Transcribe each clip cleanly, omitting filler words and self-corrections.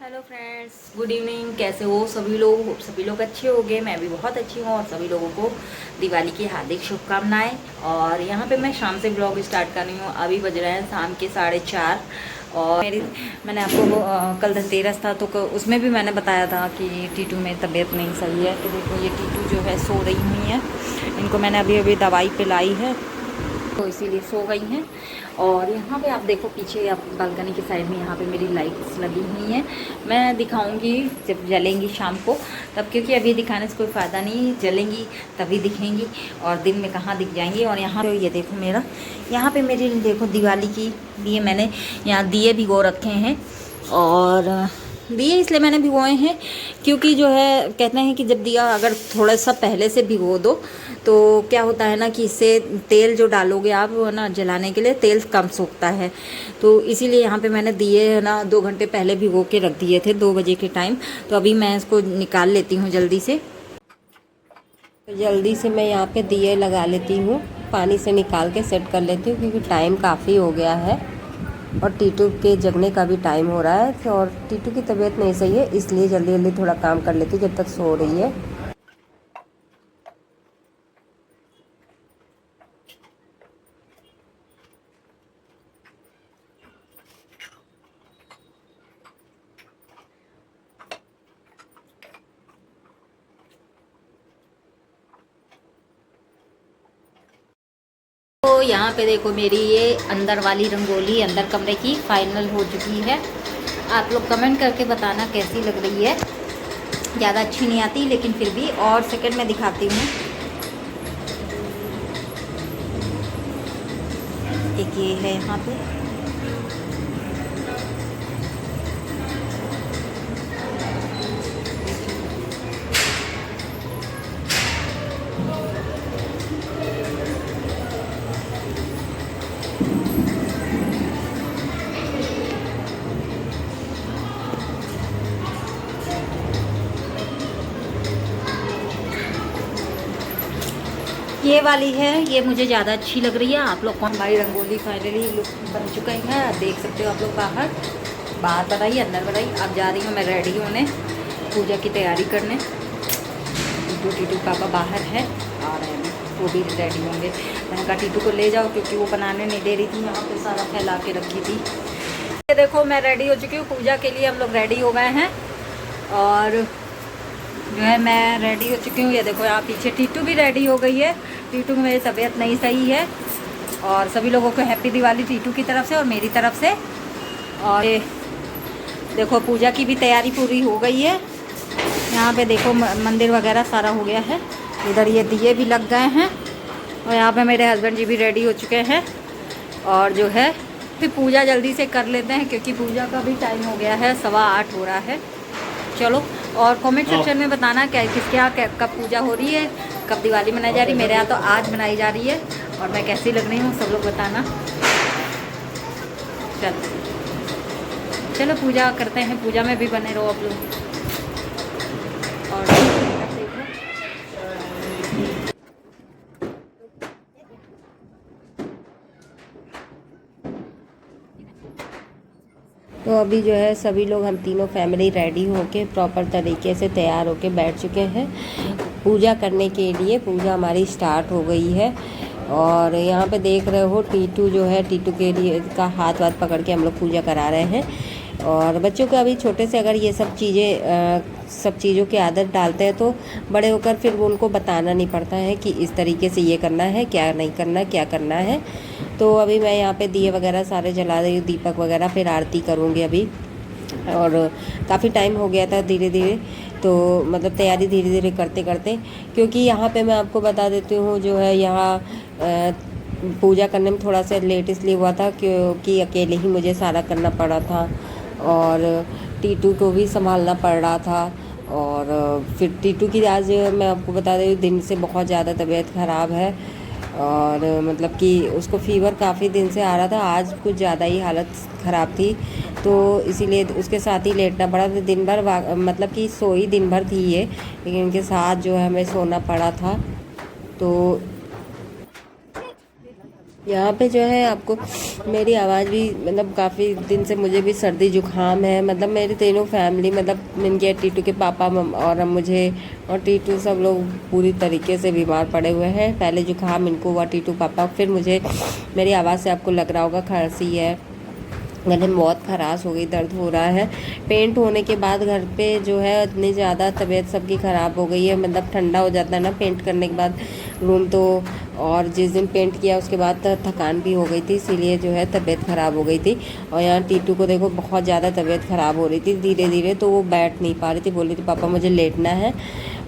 Hello friends, good evening. कैसे हो सभी लोग? होप सभी लोग अच्छे होंगे। मैं भी बहुत अच्छी हूँ और सभी लोगों को दिवाली की हार्दिक शुभकामनाएं। और यहाँ पे मैं शाम से ब्लॉग स्टार्ट कर रही हूँ। अभी बज रहे हैं शाम के 4:30। और मैंने आपको कल धनतेरस था तो उसमें भी मैंने बताया था कि टीटू में तबीयत नहीं सही है। तो देखो ये टीटू जो है सो रही हुई है। इनको मैंने अभी अभी दवाई पिलाई है तो इसीलिए सो गई हैं। और यहाँ पे आप देखो पीछे आप बालकनी के साइड में यहाँ पे मेरी लाइट्स लगी हुई हैं। मैं दिखाऊंगी जब जलेंगी शाम को तब, क्योंकि अभी दिखाने से कोई फ़ायदा नहीं, जलेंगी तभी दिखेंगी और दिन में कहाँ दिख जाएंगी। और यहाँ पे ये देखो मेरा, यहाँ पे मेरी देखो दिवाली की दिए मैंने यहाँ दिए भिगो रखे हैं। और दिए इसलिए मैंने भिगोए हैं क्योंकि जो है कहते हैं कि जब दिया अगर थोड़ा सा पहले से भिगो दो तो क्या होता है ना कि इससे तेल जो डालोगे आप वो ना जलाने के लिए तेल कम सूखता है। तो इसीलिए यहाँ पे मैंने दिए ना 2 घंटे पहले भिगो के रख दिए थे 2 बजे के टाइम। तो अभी मैं इसको निकाल लेती हूँ जल्दी से। जल्दी से मैं यहाँ पे दिए लगा लेती हूँ, पानी से निकाल के सेट कर लेती हूँ क्योंकि टाइम काफ़ी हो गया है और टीटू के जगने का भी टाइम हो रहा है। और टीटू की तबीयत नहीं सही है इसलिए जल्दी जल्दी थोड़ा काम कर लेती हूँ जब तक सो रही है। तो यहाँ पे देखो मेरी ये अंदर वाली रंगोली अंदर कमरे की फाइनल हो चुकी है। आप लोग कमेंट करके बताना कैसी लग रही है। ज़्यादा अच्छी नहीं आती लेकिन फिर भी, और सेकंड में दिखाती हूँ। एक ये है यहाँ पे, ये वाली है, ये मुझे ज़्यादा अच्छी लग रही है। आप लोग कौन? हमारी रंगोली फाइनली लुक बन चुका है, देख सकते हो आप लोग। बाहर बताइए, अंदर बताइए। अब जा रही हूँ मैं रेडी होने, पूजा की तैयारी करने। टीटू पापा बाहर है आ रहे हैं, वो भी रेडी होंगे। मैंने कहा टीटू को ले जाओ क्योंकि वो बनाने नहीं दे रही थी, यहाँ पे सारा फैला के रखी थी। ये देखो मैं रेडी हो चुकी हूँ पूजा के लिए। हम लोग रेडी हो गए हैं और जो है मैं रेडी हो चुकी हूँ। ये देखो यहाँ पीछे टीटू भी रेडी हो गई है। टीटू की मेरी तबीयत नहीं सही है। और सभी लोगों को हैप्पी दिवाली टीटू की तरफ से और मेरी तरफ से। और ये देखो पूजा की भी तैयारी पूरी हो गई है। यहाँ पे देखो मंदिर वगैरह सारा हो गया है। इधर ये दिए भी लग गए हैं और यहाँ पे मेरे हस्बैंड जी भी रेडी हो चुके हैं। और जो है फिर पूजा जल्दी से कर लेते हैं क्योंकि पूजा का भी टाइम हो गया है, 8:15 हो रहा है। चलो, और कमेंट सेक्शन में बताना क्या किसके यहाँ कब पूजा हो रही है, कब दिवाली मनाई जा रही है। मेरे यहाँ तो आज मनाई जा रही है और मैं कैसी लग रही हूँ सब लोग बताना। चलो पूजा करते हैं, पूजा में भी बने रहो आप लोग। और तो अभी जो है सभी लोग हम तीनों फैमिली रेडी होके प्रॉपर तरीके से तैयार होके बैठ चुके हैं पूजा करने के लिए। पूजा हमारी स्टार्ट हो गई है और यहाँ पे देख रहे हो टीटू जो है, टीटू के लिए का हाथ वाथ पकड़ के हम लोग पूजा करा रहे हैं। और बच्चों को अभी छोटे से अगर ये सब चीज़ों की आदत डालते हैं तो बड़े होकर फिर वो उनको बताना नहीं पड़ता है कि इस तरीके से ये करना है, क्या नहीं करना, क्या करना है। तो अभी मैं यहाँ पे दिए वगैरह सारे जला रही हूँ, दीपक वगैरह, फिर आरती करूँगी अभी। और काफ़ी टाइम हो गया था धीरे धीरे, तो मतलब तैयारी धीरे धीरे करते करते, क्योंकि यहाँ पे मैं आपको बता देती हूँ जो है यहाँ पूजा करने में थोड़ा सा लेट इसलिए हुआ था क्योंकि अकेले ही मुझे सारा करना पड़ा था और टीटू को भी संभालना पड़ रहा था। और फिर टीटू की आज मैं आपको बता दें दिन से बहुत ज़्यादा तबीयत ख़राब है और मतलब कि उसको फीवर काफ़ी दिन से आ रहा था। आज कुछ ज़्यादा ही हालत ख़राब थी तो इसीलिए उसके साथ ही लेटना पड़ा। तो दिन भर मतलब कि सोई दिन भर थी ये, लेकिन उनके साथ जो है हमें सोना पड़ा था। तो यहाँ पे जो है आपको मेरी आवाज़ भी मतलब काफ़ी दिन से मुझे भी सर्दी जुकाम है। मतलब मेरी तीनों फैमिली मतलब इनके टीटू के पापा और मुझे और टीटू सब लोग पूरी तरीके से बीमार पड़े हुए हैं। पहले जुकाम इनको हुआ टीटू पापा, फिर मुझे। मेरी आवाज़ से आपको लग रहा होगा खांसी है, गले में बहुत खराश हो गई, दर्द हो रहा है। पेंट होने के बाद घर पे जो है इतनी ज़्यादा तबीयत सबकी ख़राब हो गई है। मतलब ठंडा हो जाता है ना पेंट करने के बाद रूम तो, और जिस दिन पेंट किया उसके बाद थकान भी हो गई थी, इसीलिए जो है तबीयत ख़राब हो गई थी। और यहाँ टीटू को देखो बहुत ज़्यादा तबीयत ख़राब हो रही थी धीरे धीरे, तो वो बैठ नहीं पा रही थी, बोल रही थी पापा मुझे लेटना है।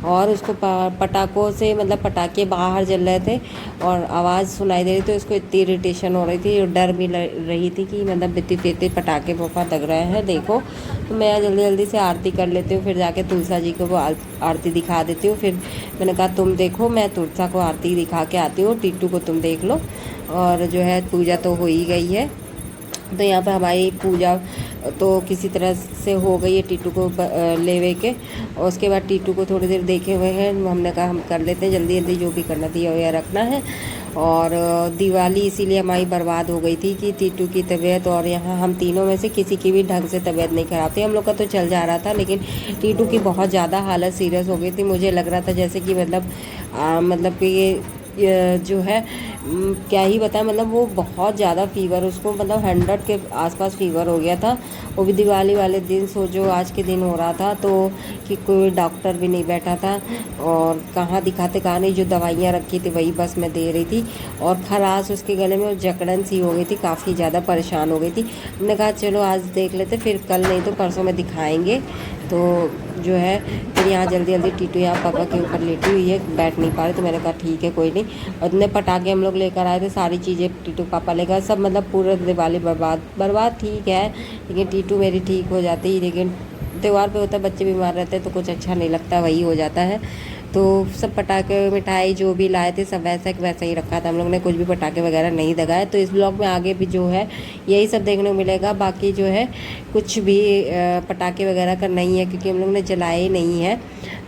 और उसको पटाखों से मतलब पटाखे बाहर जल रहे थे और आवाज़ सुनाई दे रही थी, उसको इतनी इरिटेशन हो रही थी और डर भी रही थी कि मतलब इतनी तेज पटाखे पापा लग रहे हैं देखो। तो मैं जल्दी जल्दी से आरती कर लेती हूँ, फिर जाके तुलसा जी को वो आरती दिखा देती हूँ। फिर मैंने कहा तुम देखो, मैं तुलसा को आरती दिखा के आती हूँ, टीटू को तुम देख लो। और जो है पूजा तो हो ही गई है। तो यहाँ पर हमारी पूजा तो किसी तरह से हो गई है टीटू को लेवे के। और उसके बाद टीटू को थोड़ी देर देखे हुए हैं, हमने कहा हम कर लेते हैं जल्दी जल्दी, जो भी करना दिया हुआ रखना है। और दिवाली इसीलिए हमारी बर्बाद हो गई थी कि टीटू की तबीयत, और यहाँ हम तीनों में से किसी की भी ढंग से तबीयत नहीं ख़राब थी। हम लोग का तो चल जा रहा था, लेकिन टीटू की बहुत ज़्यादा हालत सीरियस हो गई थी। मुझे लग रहा था जैसे कि मतलब कि ये जो है क्या ही बताएं, मतलब वो बहुत ज़्यादा फीवर, उसको मतलब 100 के आसपास फीवर हो गया था। वो भी दिवाली वाले दिन, जो आज के दिन हो रहा था, तो कि कोई डॉक्टर भी नहीं बैठा था और कहाँ दिखाते कहाँ नहीं, जो दवाइयाँ रखी थी वही बस मैं दे रही थी। और खराश उसके गले में जकड़न सी हो गई थी, काफ़ी ज़्यादा परेशान हो गई थी। हमने कहा चलो आज देख लेते, फिर कल नहीं तो परसों में दिखाएंगे। तो जो है फिर यहाँ जल्दी जल्दी टीटू यहाँ पापा के ऊपर लेटी हुई है, बैठ नहीं पा रही, तो मैंने कहा ठीक है कोई नहीं। और इतने पटाखे हम लोग लेकर आए थे, सारी चीज़ें टीटू पापा लेकर, सब मतलब पूरा दिवाली बर्बाद ठीक है, लेकिन टीटू मेरी ठीक हो जाती। लेकिन त्यौहार पे होता है बच्चे बीमार रहते हैं तो कुछ अच्छा नहीं लगता, वही हो जाता है। तो सब पटाखे मिठाई जो भी लाए थे सब वैसा वैसा ही रखा था, हम लोग ने कुछ भी पटाखे वगैरह नहीं दगाए। तो इस ब्लॉग में आगे भी जो है यही सब देखने को मिलेगा, बाकी जो है कुछ भी पटाखे वगैरह का नहीं है, क्योंकि हम लोग ने जलाए नहीं है।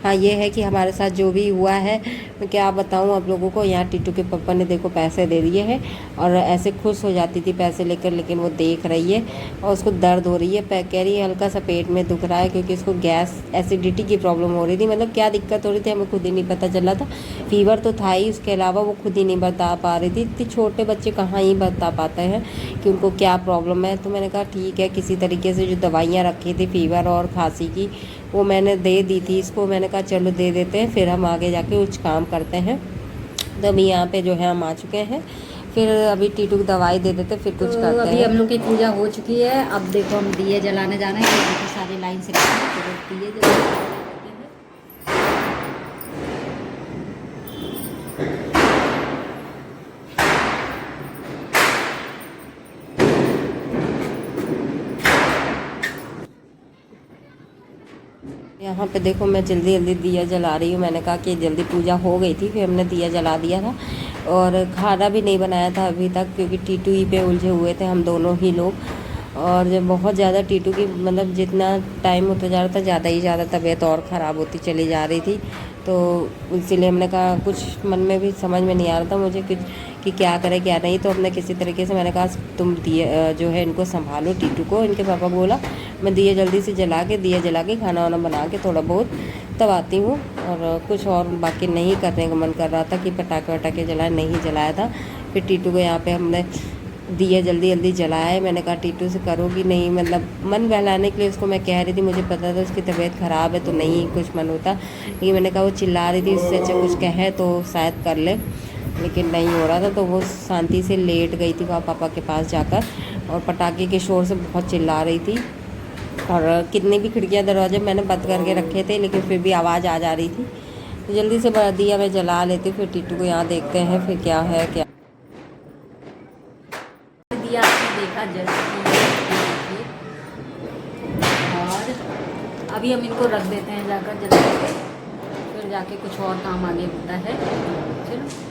हाँ ये है कि हमारे साथ जो भी हुआ है मैं क्या बताऊँ आप लोगों को। यहाँ टीटू के पापा ने देखो पैसे दे दिए हैं, और ऐसे खुश हो जाती थी पैसे लेकर, लेकिन वो देख रही है और उसको दर्द हो रही है। कह रही है हल्का सा पेट में दुख रहा है, क्योंकि उसको गैस एसिडिटी की प्रॉब्लम हो रही थी। मतलब क्या दिक्कत हो रही थी हमें खुद ही नहीं पता चला था। फीवर तो था ही, उसके अलावा वो खुद ही नहीं बता पा रही थी। इतने छोटे बच्चे कहाँ ही बता पाते हैं कि उनको क्या प्रॉब्लम है। तो मैंने कहा ठीक है, किसी तरीके से जो दवाइयाँ रखी थी फीवर और खांसी की वो मैंने दे दी थी इसको। मैंने कहा चलो दे देते हैं, फिर हम आगे जाके कुछ काम करते हैं। तो अभी यहाँ पे जो है हम आ चुके हैं, फिर अभी टीटू की दवाई दे देते फिर कुछ करते हैं। अभी हम लोग की पूजा हो चुकी है, अब देखो हम दिए जलाने जाना है, तो सारे लाइन से दिए जलाने। यहाँ पे देखो मैं जल्दी जल्दी दिया जला रही हूँ। मैंने कहा कि जल्दी पूजा हो गई थी, फिर हमने दिया जला दिया था। और खाना भी नहीं बनाया था अभी तक, क्योंकि टीटू ही पे उलझे हुए थे हम दोनों ही लोग। और जब बहुत ज़्यादा टीटू की मतलब जितना टाइम होता जा रहा था ज़्यादा ही ज़्यादा तबीयत और ख़राब होती चली जा रही थी। तो इसीलिए हमने कहा, कुछ मन में भी समझ में नहीं आ रहा था मुझे कि क्या करें क्या नहीं। तो हमने किसी तरीके से, मैंने कहा तुम दिए जो है इनको संभालो टीटू को। इनके पापा बोला मैं दिए जल्दी से दिया जला के खाना वाना बना के थोड़ा बहुत तब आती हूँ। और कुछ और बाकी नहीं करने का मन कर रहा था कि पटाखे वटाखे जलाए, नहीं जलाया था। फिर टीटू को यहाँ पे हमने दिया जल्दी जल्दी जलाया है। मैंने कहा टीटू से करोगी नहीं, मतलब मन बहलाने के लिए उसको मैं कह रही थी। मुझे पता था उसकी तबीयत ख़राब है तो नहीं कुछ मन होता, लेकिन मैंने कहा वो चिल्ला रही थी, उससे अच्छा कुछ कहे तो शायद कर ले, लेकिन नहीं हो रहा था। तो वो शांति से लेट गई थी वहाँ पापा के पास जाकर, और पटाखे के शोर से बहुत चिल्ला रही थी। और कितनी भी खिड़कियाँ दरवाजे मैंने बंद करके रखे थे, लेकिन फिर भी आवाज़ आ जा रही थी। तो जल्दी से दिया मैं जला लेती हूँ, फिर टीटू को यहाँ देखते हैं फिर क्या है क्या। दिया आपने देखा जल्दी, और अभी हम इनको रख देते हैं जाकर जला के, फिर जाके कुछ और काम आगे होता है। चलो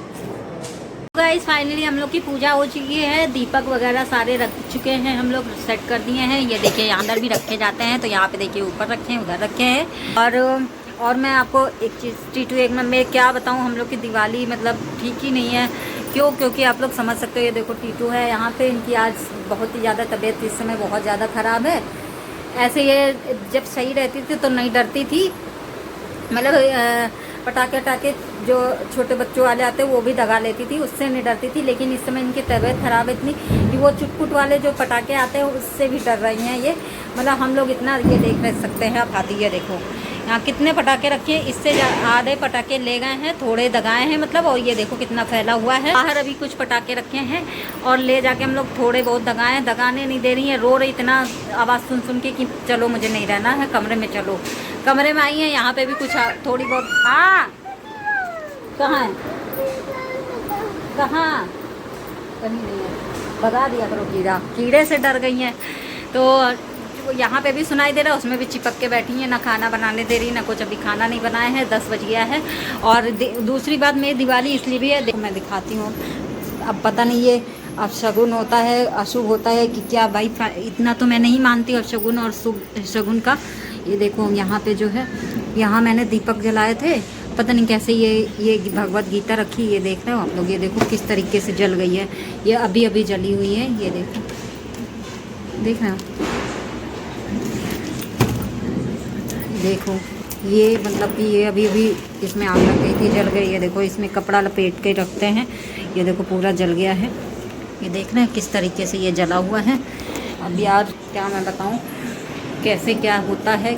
गाइस, फाइनली हम लोग की पूजा हो चुकी है, दीपक वगैरह सारे रख चुके हैं, हम लोग सेट कर दिए हैं। ये देखिए यहाँ अंदर भी रखे जाते हैं, तो यहाँ पे देखिए ऊपर रखे हैं, उधर रखे हैं। और मैं आपको एक चीज़ टीटू एक मैं क्या बताऊँ, हम लोग की दिवाली मतलब ठीक ही नहीं है, क्यों? क्योंकि आप लोग समझ सकते हो, ये देखो टीटू है यहाँ पे, इनकी आज बहुत ही ज़्यादा तबीयत इस समय बहुत ज़्यादा ख़राब है। ऐसे ये जब सही रहती थी तो नहीं डरती थी, मतलब पटाखे वटाखे जो छोटे बच्चों वाले आते हैं वो भी दगा लेती थी, उससे नहीं डरती थी। लेकिन इस समय इनकी तबीयत ख़राब है इतनी कि वो चुटपुट वाले जो पटाखे आते हैं उससे भी डर रही हैं ये। मतलब हम लोग इतना ये देख रह सकते हैं आप हाथी, ये देखो यहाँ कितने पटाखे रखे हैं, इससे आधे पटाखे ले गए हैं, थोड़े दगाए हैं मतलब। और ये देखो कितना फैला हुआ है। बाहर अभी कुछ पटाखे रखे हैं और ले जाके हम लोग थोड़े बहुत दगाए हैं। दगाने नहीं दे रही हैं, रो रही इतना आवाज़ सुन सुन के कि चलो मुझे नहीं रहना है, कमरे में चलो। कमरे में आई हैं, यहाँ पे भी कुछ थोड़ी बहुत। कहाँ है? कहाँ? कहीं नहीं है, भगा दिया करो कीड़ा। कीड़े से डर गई हैं। तो यहाँ पे भी सुनाई दे रहा है, उसमें भी चिपक के बैठी हैं, ना खाना बनाने दे रही ना कुछ। अभी खाना नहीं बनाए हैं, 10 बज गया है। और दूसरी बात, मेरी दिवाली इसलिए भी है, देखो मैं दिखाती हूँ। अब पता नहीं ये अपशगुन होता है, अशुभ होता है कि क्या भाई, इतना तो मैं नहीं मानती अपशगुन और शुभ शगुन का। ये देखो यहाँ पे जो है, यहाँ मैंने दीपक जलाए थे, पता नहीं कैसे ये भगवत गीता रखी, ये देख रहे हो आप लोग। ये देखो किस तरीके से जल गई है, ये अभी अभी जली हुई है। ये देखो, देख रहे हो, देखो ये मतलब कि ये अभी अभी इसमें आग लग गई थी, जल गई है। देखो इसमें कपड़ा लपेट के रखते हैं, ये देखो पूरा जल गया है। ये देख रहे हैं किस तरीके से ये जला हुआ है। अब यार क्या मैं बताऊं कैसे क्या होता है,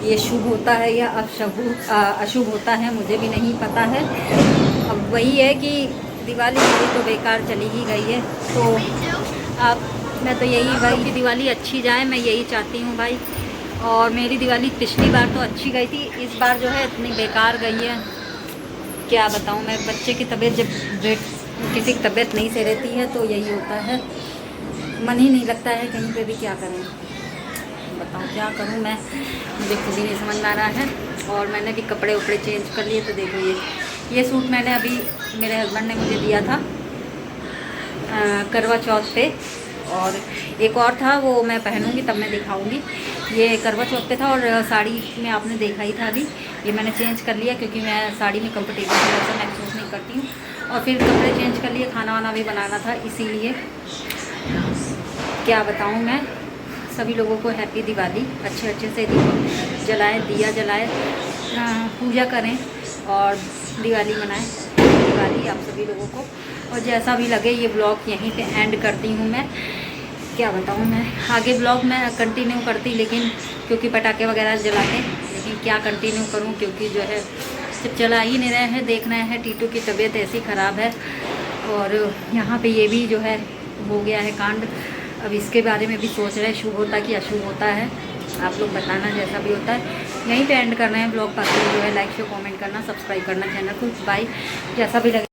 ये शुभ होता है या अशुभ होता है, मुझे भी नहीं पता है। अब वही है कि दिवाली मेरी तो बेकार चली ही गई है। तो अब मैं तो यही भाई की दिवाली अच्छी जाए, मैं यही चाहती हूँ भाई। और मेरी दिवाली पिछली बार तो अच्छी गई थी, इस बार जो है इतनी बेकार गई है, क्या बताऊँ मैं। बच्चे की तबीयत, जब किसी की तबीयत नहीं सही रहती है तो यही होता है, मन ही नहीं लगता है कहीं पे भी। क्या करें बताऊँ, क्या करूँ मैं, मुझे खुद ही नहीं समझ में आ रहा है। और मैंने भी कपड़े उपड़े चेंज कर लिए। तो देखो ये सूट मैंने अभी, मेरे हस्बैंड ने मुझे दिया था करवा चौथ पे, और एक और था वो मैं पहनूंगी तब मैं दिखाऊंगी। ये करवा चौथ पे था और साड़ी में आपने देखा ही था। अभी ये मैंने चेंज कर लिया क्योंकि मैं साड़ी में कंफर्टेबल ऐसा महसूस नहीं करती हूँ। और फिर कपड़े चेंज कर लिए, खाना वाना भी बनाना था, इसीलिए क्या बताऊँ मैं। सभी लोगों को हैप्पी दिवाली, अच्छे से जलाएं, दिया जलाएं, पूजा करें और दिवाली मनाएं। दिवाली आप सभी लोगों को। और जैसा भी लगे, ये ब्लॉग यहीं पे एंड करती हूँ मैं। क्या बताऊँ मैं, आगे ब्लॉग मैं कंटिन्यू करती, लेकिन क्योंकि पटाखे वगैरह जलाते, लेकिन क्या कंटिन्यू करूँ क्योंकि जो है जब चला ही नहीं रहे हैं। देख रहे हैं टीटू की तबीयत ऐसी ख़राब है। और यहाँ पे ये भी जो है हो गया है कांड। अब इसके बारे में भी सोच रहे हैं, शुभ होता कि अशुभ होता है। आप लोग बताना जैसा भी होता है। यहीं पे एंड करना है ब्लॉग। बाकी जो है लाइक शेयर कमेंट करना, सब्सक्राइब करना चैनल को। बाय, जैसा भी लगे।